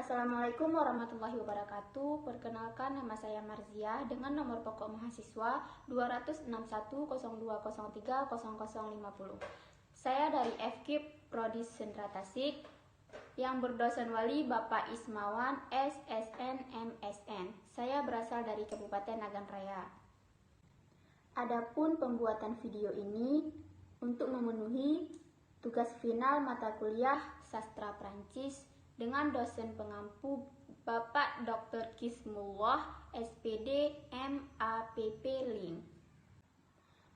Assalamualaikum warahmatullahi wabarakatuh. Perkenalkan, nama saya Marziah dengan nomor pokok mahasiswa 261-0203-0050. Saya dari FKIP Prodi Sentra Tasik yang berdosen wali Bapak Ismawan SSN MSN. Saya berasal dari Kabupaten Nagan Raya. Adapun pembuatan video ini untuk memenuhi tugas final mata kuliah Sastra Prancis dengan dosen pengampu Bapak Dr. Kismullah SPD MAPP Link.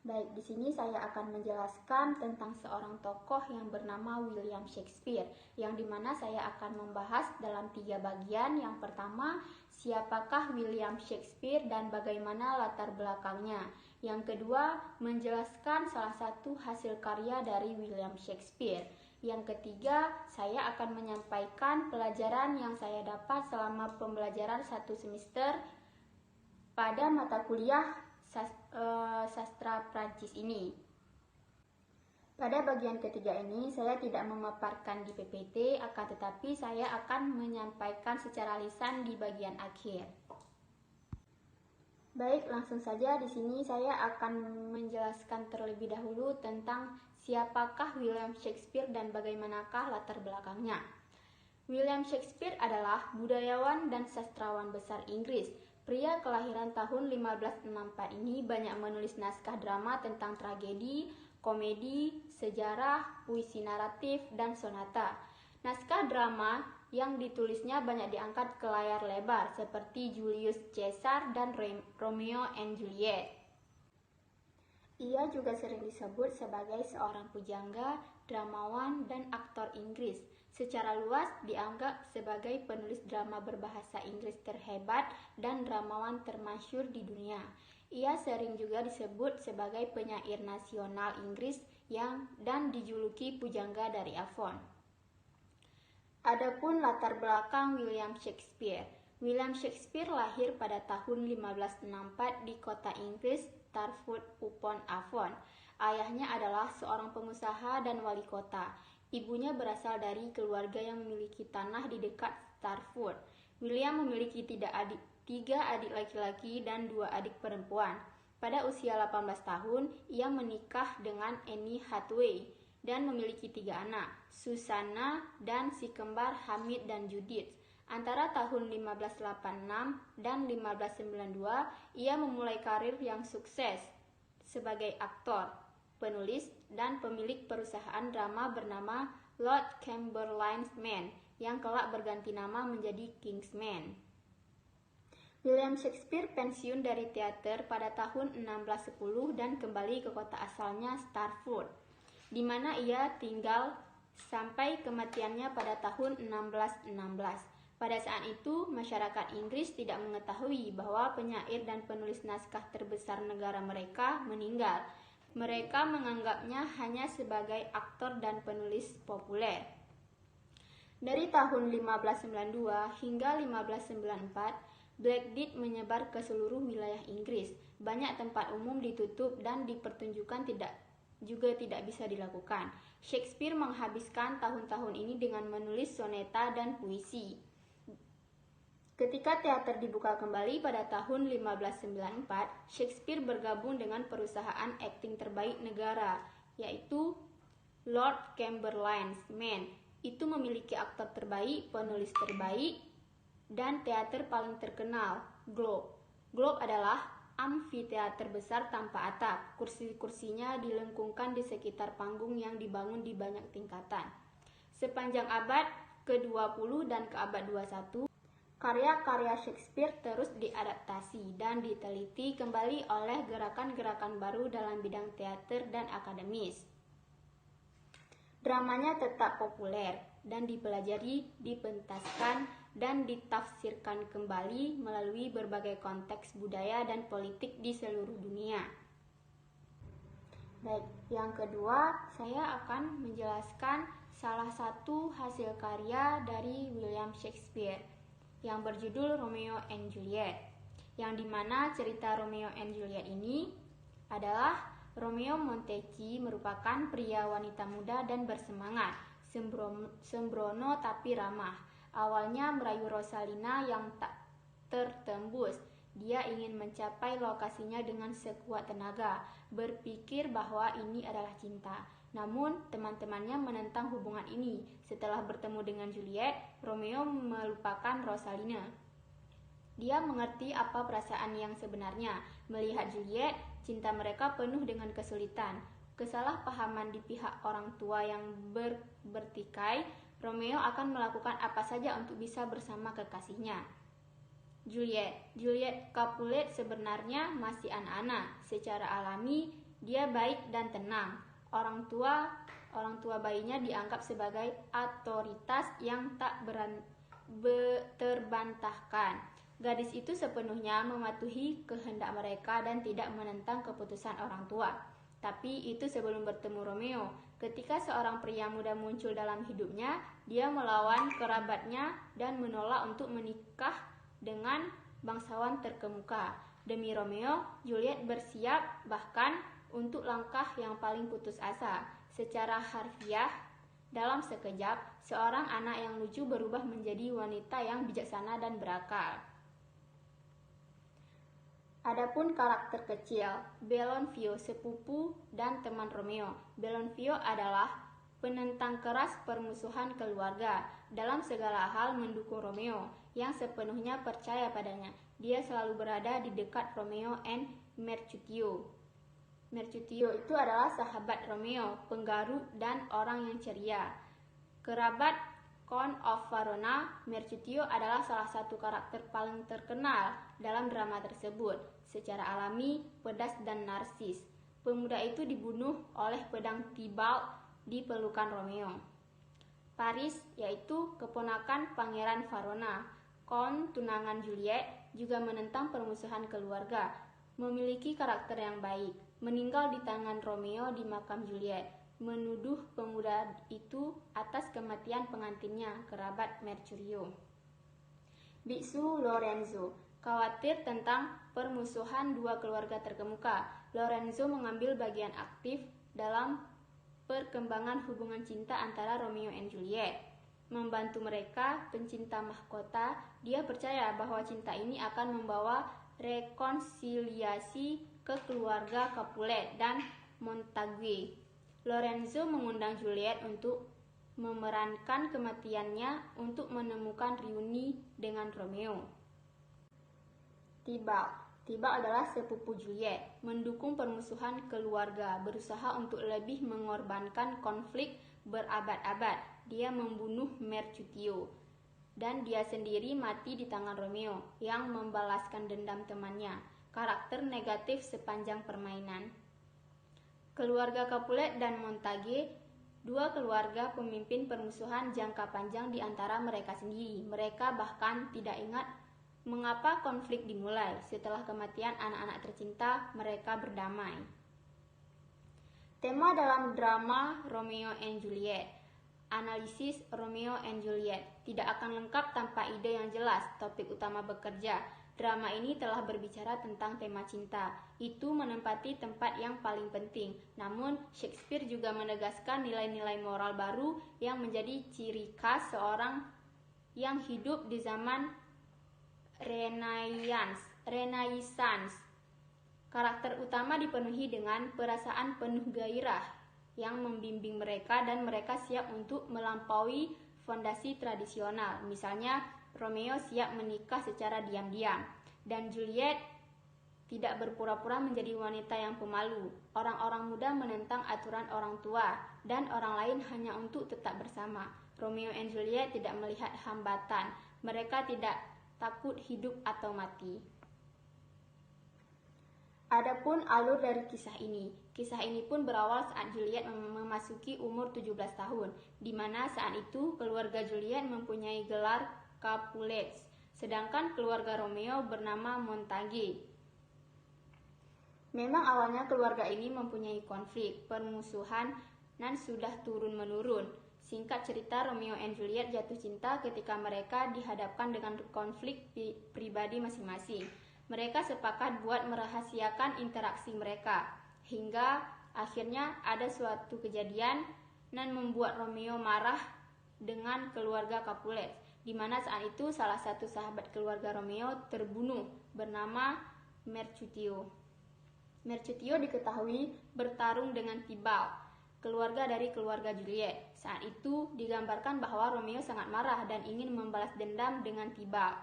Baik, di sini saya akan menjelaskan tentang seorang tokoh yang bernama William Shakespeare, yang dimana saya akan membahas dalam 3 bagian. Yang pertama, siapakah William Shakespeare dan bagaimana latar belakangnya. Yang kedua, menjelaskan salah satu hasil karya dari William Shakespeare. Yang ketiga, saya akan menyampaikan pelajaran yang saya dapat selama pembelajaran 1 semester pada mata kuliah Sastra Prancis ini. Pada bagian ketiga ini, saya tidak memaparkan di PPT, akan tetapi saya akan menyampaikan secara lisan di bagian akhir. Baik, langsung saja di sini saya akan menjelaskan terlebih dahulu tentang siapakah William Shakespeare dan bagaimanakah latar belakangnya. William Shakespeare adalah budayawan dan sastrawan besar Inggris. Pria kelahiran tahun 1564 ini banyak menulis naskah drama tentang tragedi, komedi, sejarah, puisi naratif, dan sonata. Naskah drama yang ditulisnya banyak diangkat ke layar lebar seperti Julius Caesar dan Romeo and Juliet. Ia juga sering disebut sebagai seorang pujangga, dramawan, dan aktor Inggris. Secara luas dianggap sebagai penulis drama berbahasa Inggris terhebat dan dramawan termasyhur di dunia. Ia sering juga disebut sebagai penyair nasional Inggris dan dijuluki pujangga dari Avon. Adapun latar belakang William Shakespeare. William Shakespeare lahir pada tahun 1564 di kota Inggris, Dartford upon Avon. Ayahnya adalah seorang pengusaha dan wali kota. Ibunya berasal dari keluarga yang memiliki tanah di dekat Dartford. William memiliki 3 adik laki-laki dan 2 adik perempuan. Pada usia 18 tahun, ia menikah dengan Anne Hathaway dan memiliki 3 anak, Susanna dan si kembar Hamid dan Judith. Antara tahun 1586 dan 1592, ia memulai karir yang sukses sebagai aktor, penulis, dan pemilik perusahaan drama bernama Lord Chamberlain's Man yang kelak berganti nama menjadi Kingsman. William Shakespeare pensiun dari teater pada tahun 1610 dan kembali ke kota asalnya Dartford, di mana ia tinggal sampai kematiannya pada tahun 1616. Pada saat itu, masyarakat Inggris tidak mengetahui bahwa penyair dan penulis naskah terbesar negara mereka meninggal. Mereka menganggapnya hanya sebagai aktor dan penulis populer. Dari tahun 1592 hingga 1594, Black Death menyebar ke seluruh wilayah Inggris. Banyak tempat umum ditutup dan dipertunjukkan juga tidak bisa dilakukan. Shakespeare menghabiskan tahun-tahun ini dengan menulis soneta dan puisi. Ketika teater dibuka kembali pada tahun 1594, Shakespeare bergabung dengan perusahaan akting terbaik negara, yaitu Lord Chamberlain's Man. Itu memiliki aktor terbaik, penulis terbaik, dan teater paling terkenal, Globe. Globe adalah amfiteater besar tanpa atap. Kursi-kursinya dilengkungkan di sekitar panggung yang dibangun di banyak tingkatan. Sepanjang abad ke-20 dan ke abad 21, karya-karya Shakespeare terus diadaptasi dan diteliti kembali oleh gerakan-gerakan baru dalam bidang teater dan akademis. Dramanya tetap populer dan dipelajari, dipentaskan, dan ditafsirkan kembali melalui berbagai konteks budaya dan politik di seluruh dunia. Baik, yang kedua, saya akan menjelaskan salah satu hasil karya dari William Shakespeare yang berjudul Romeo and Juliet, yang dimana cerita Romeo and Juliet ini adalah Romeo Montecchi merupakan pria wanita muda dan bersemangat, sembrono tapi ramah. Awalnya merayu Rosalina yang tak tertembus. Dia ingin mencapai lokasinya dengan sekuat tenaga, berpikir bahwa ini adalah cinta. Namun, teman-temannya menentang hubungan ini. Setelah bertemu dengan Juliet, Romeo melupakan Rosalina. Dia mengerti apa perasaan yang sebenarnya. Melihat Juliet, cinta mereka penuh dengan kesulitan. Kesalahpahaman di pihak orang tua yang bertikai, Romeo akan melakukan apa saja untuk bisa bersama kekasihnya. Juliet Capulet sebenarnya masih anak-anak. Secara alami, dia baik dan tenang. Orang tua bayinya dianggap sebagai otoritas yang tak terbantahkan. Gadis itu sepenuhnya mematuhi kehendak mereka dan tidak menentang keputusan orang tua. Tapi itu sebelum bertemu Romeo. Ketika seorang pria muda muncul dalam hidupnya, dia melawan kerabatnya dan menolak untuk menikah dengan bangsawan terkemuka. Demi Romeo, Juliet bersiap bahkan untuk langkah yang paling putus asa. Secara harfiah, dalam sekejap, seorang anak yang lucu berubah menjadi wanita yang bijaksana dan berakal. Adapun karakter kecil, Bellonfio, sepupu dan teman Romeo. Bellonfio adalah penentang keras permusuhan keluarga. Dalam segala hal mendukung Romeo, yang sepenuhnya percaya padanya. Dia selalu berada di dekat Romeo and Mercutio. Mercutio itu adalah sahabat Romeo, penggaruk dan orang yang ceria. Kerabat Count of Verona, Mercutio adalah salah satu karakter paling terkenal dalam drama tersebut. Secara alami, pedas dan narsis. Pemuda itu dibunuh oleh pedang Tybalt di pelukan Romeo. Paris, yaitu keponakan Pangeran Verona, Count tunangan Juliet, juga menentang permusuhan keluarga. Memiliki karakter yang baik, meninggal di tangan Romeo di makam Juliet. Menuduh pemuda itu atas kematian pengantinnya, kerabat Mercurio. Biksu Lorenzo, khawatir tentang permusuhan dua keluarga terkemuka. Lorenzo mengambil bagian aktif dalam perkembangan hubungan cinta antara Romeo and Juliet. Membantu mereka, pencinta mahkota, dia percaya bahwa cinta ini akan membawa rekonsiliasi ke keluarga Capulet dan Montague. Lorenzo mengundang Juliet untuk memerankan kematiannya untuk menemukan reuni dengan Romeo. Tybalt adalah sepupu Juliet, mendukung permusuhan keluarga, berusaha untuk lebih mengorbankan konflik berabad-abad. Dia membunuh Mercutio, dan dia sendiri mati di tangan Romeo yang membalaskan dendam temannya. Karakter negatif sepanjang permainan. Keluarga Capulet dan Montague, dua keluarga pemimpin permusuhan jangka panjang di antara mereka sendiri. Mereka bahkan tidak ingat mengapa konflik dimulai. Setelah kematian anak-anak tercinta, mereka berdamai. Tema dalam drama Romeo and Juliet. Analisis Romeo and Juliet tidak akan lengkap tanpa ide yang jelas. Topik utama bekerja. Drama ini telah berbicara tentang tema cinta. Itu menempati tempat yang paling penting. Namun, Shakespeare juga menegaskan nilai-nilai moral baru yang menjadi ciri khas seorang yang hidup di zaman Renaissance. Karakter utama dipenuhi dengan perasaan penuh gairah yang membimbing mereka dan mereka siap untuk melampaui fondasi tradisional. Misalnya, Romeo siap menikah secara diam-diam, dan Juliet tidak berpura-pura menjadi wanita yang pemalu. Orang-orang muda menentang aturan orang tua, dan orang lain hanya untuk tetap bersama. Romeo and Juliet tidak melihat hambatan. Mereka tidak takut hidup atau mati. Adapun alur dari kisah ini pun berawal saat Juliet memasuki umur 17 tahun, di mana saat itu keluarga Juliet mempunyai gelar Capulets, sedangkan keluarga Romeo bernama Montague. Memang awalnya keluarga ini mempunyai konflik, permusuhan, dan sudah turun-menurun. Singkat cerita, Romeo and Juliet jatuh cinta ketika mereka dihadapkan dengan konflik pribadi masing-masing. Mereka sepakat buat merahasiakan interaksi mereka, hingga akhirnya ada suatu kejadian dan membuat Romeo marah dengan keluarga Capulet. di mana saat itu salah satu sahabat keluarga Romeo terbunuh bernama Mercutio. Mercutio diketahui bertarung dengan Tybalt, keluarga dari keluarga Juliet. Saat itu digambarkan bahwa Romeo sangat marah dan ingin membalas dendam dengan Tybalt,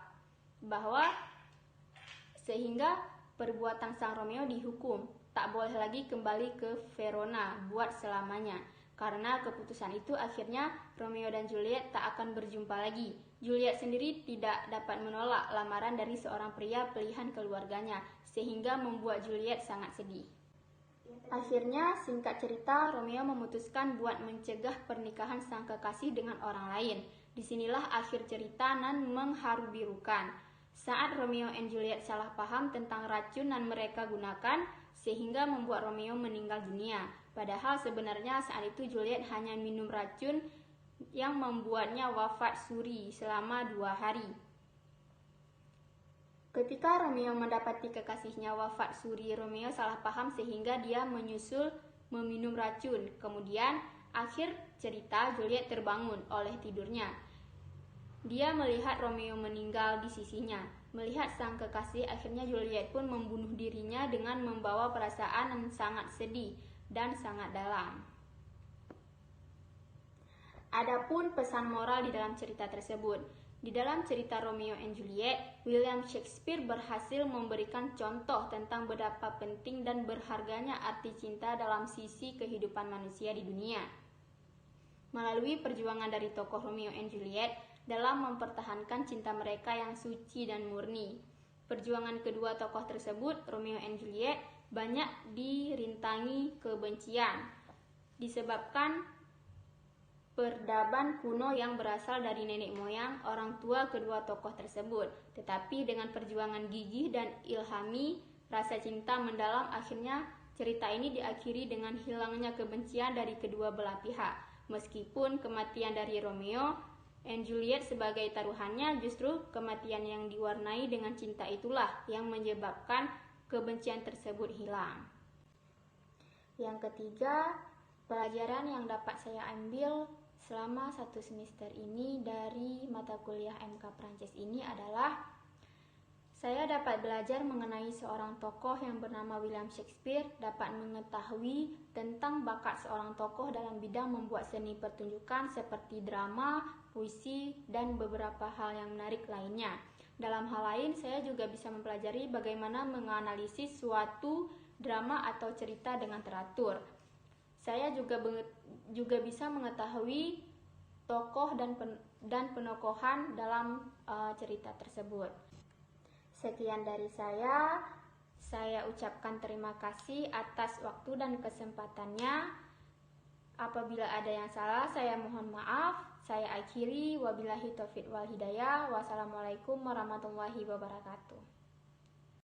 sehingga perbuatan sang Romeo dihukum, tak boleh lagi kembali ke Verona buat selamanya. Karena keputusan itu akhirnya Romeo dan Juliet tak akan berjumpa lagi. Juliet sendiri tidak dapat menolak lamaran dari seorang pria pilihan keluarganya, sehingga membuat Juliet sangat sedih. Akhirnya, singkat cerita, Romeo memutuskan buat mencegah pernikahan sang kekasih dengan orang lain. Disinilah akhir cerita nan mengharu-birukan. Saat Romeo and Juliet salah paham tentang racun yang mereka gunakan, sehingga membuat Romeo meninggal dunia. Padahal sebenarnya saat itu Juliet hanya minum racun yang membuatnya wafat suri selama 2 hari. Ketika Romeo mendapati kekasihnya wafat suri, Romeo salah paham sehingga dia menyusul meminum racun. Kemudian, akhir cerita Juliet terbangun oleh tidurnya. Dia melihat Romeo meninggal di sisinya. Melihat sang kekasih, akhirnya Juliet pun membunuh dirinya dengan membawa perasaan yang sangat sedih dan sangat dalam. Adapun pesan moral di dalam cerita tersebut. Di dalam cerita Romeo and Juliet, William Shakespeare berhasil memberikan contoh tentang betapa penting dan berharganya arti cinta dalam sisi kehidupan manusia di dunia. Melalui perjuangan dari tokoh Romeo and Juliet dalam mempertahankan cinta mereka yang suci dan murni. Perjuangan kedua tokoh tersebut, Romeo and Juliet, banyak dirintangi kebencian disebabkan peradaban kuno yang berasal dari nenek moyang orang tua kedua tokoh tersebut. Tetapi dengan perjuangan gigih dan ilhami rasa cinta mendalam, akhirnya cerita ini diakhiri dengan hilangnya kebencian dari kedua belah pihak. Meskipun kematian dari Romeo and Juliet sebagai taruhannya, justru kematian yang diwarnai dengan cinta itulah yang menyebabkan kebencian tersebut hilang. Yang ketiga, pelajaran yang dapat saya ambil selama 1 semester ini dari mata kuliah MK Prancis ini adalah saya dapat belajar mengenai seorang tokoh yang bernama William Shakespeare, dapat mengetahui tentang bakat seorang tokoh dalam bidang membuat seni pertunjukan seperti drama, puisi, dan beberapa hal yang menarik lainnya. Dalam hal lain, saya juga bisa mempelajari bagaimana menganalisis suatu drama atau cerita dengan teratur. Saya juga bisa mengetahui tokoh dan penokohan dalam cerita tersebut. Sekian dari saya ucapkan terima kasih atas waktu dan kesempatannya. Apabila ada yang salah, saya mohon maaf. Saya akhiri, wabillahi taufiq wal hidayah. Wassalamualaikum warahmatullahi wabarakatuh.